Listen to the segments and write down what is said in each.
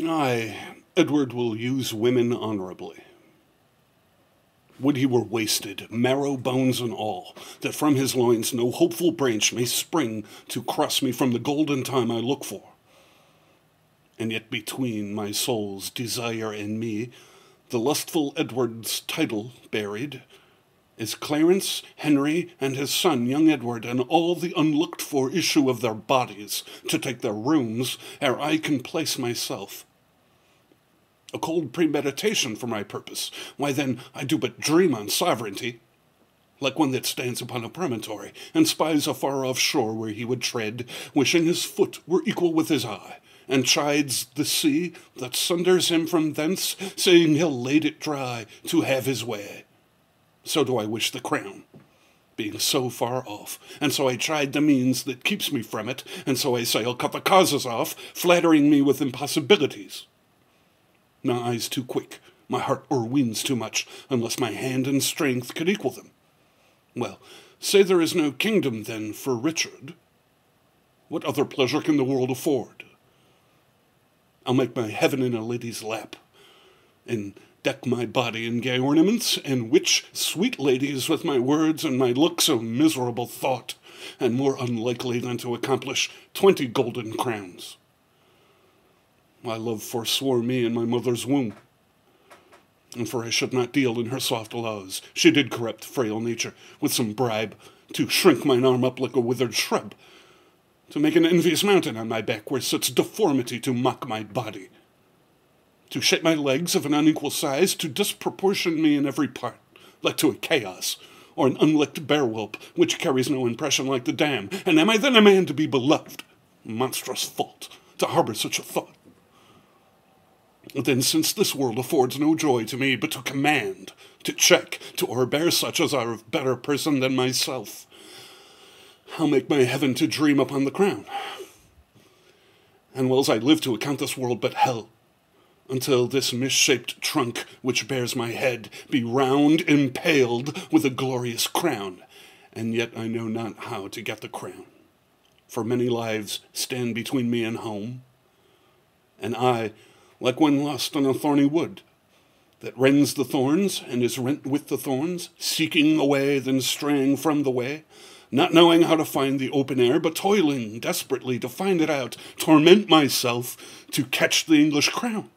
Aye, Edward will use women honourably. Would he were wasted, marrow, bones, and all, that from his loins no hopeful branch may spring to cross me from the golden time I look for. And yet between my soul's desire and me, the lustful Edward's title buried, is Clarence, Henry, and his son, young Edward, and all the unlooked-for issue of their bodies, to take their rooms, ere I can place myself. A cold premeditation for my purpose. Why then, I do but dream on sovereignty, like one that stands upon a promontory, and spies a far-off shore where he would tread, wishing his foot were equal with his eye, and chides the sea that sunders him from thence, saying he'll lade it dry to have his way. So do I wish the crown, being so far off, and so I chide the means that keeps me from it, and so I say I'll cut the causes off, flattering me with impossibilities. My eyes too quick, my heart o'erweens too much, unless my hand and strength could equal them. Well, say there is no kingdom, then, for Richard. What other pleasure can the world afford? I'll make my heaven in a lady's lap, and deck my body in gay ornaments, and witch sweet ladies with my words and my looks of miserable thought, and more unlikely than to accomplish 20 golden crowns. My love forswore me in my mother's womb, and for I should not deal in her soft laws, she did corrupt frail nature with some bribe, to shrink mine arm up like a withered shrub, to make an envious mountain on my back where sits deformity to mock my body, to shape my legs of an unequal size, to disproportion me in every part, like to a chaos, or an unlicked bear-whelp, which carries no impression like the dam. And am I then a man to be beloved? Monstrous fault, to harbour such a thought. Then, since this world affords no joy to me but to command, to check, to o'erbear such as are of better person than myself, I'll make my heaven to dream upon the crown. And whiles I live to account this world but hell, until this misshaped trunk which bears my head be round impaled with a glorious crown, and yet I know not how to get the crown. For many lives stand between me and home, and I, like one lost in a thorny wood, that rends the thorns and is rent with the thorns, seeking a way, then straying from the way, not knowing how to find the open air, but toiling desperately to find it out, torment myself to catch the English crown.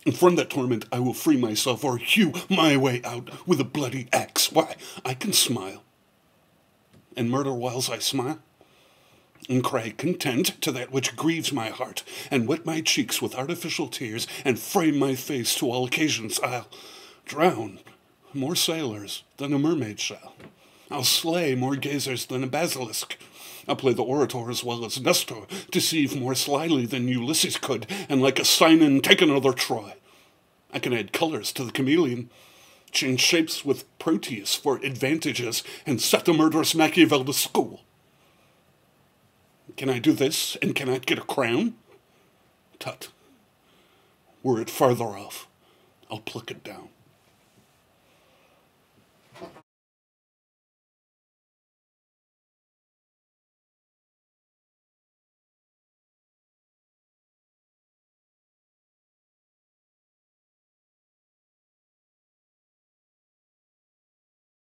And from that torment I will free myself, or hew my way out with a bloody axe. Why, I can smile, and murder whiles I smile, and cry content to that which grieves my heart, and wet my cheeks with artificial tears, and frame my face to all occasions. I'll drown more sailors than a mermaid shall. I'll slay more gazers than a basilisk. I'll play the orator as well as Nestor, deceive more slyly than Ulysses could, and like a Sinon take another Troy. I can add colours to the chameleon, change shapes with Proteus for advantages, and set the murderous Machiavel to school. Can I do this, and cannot get a crown? Tut. Were it farther off, I'll pluck it down.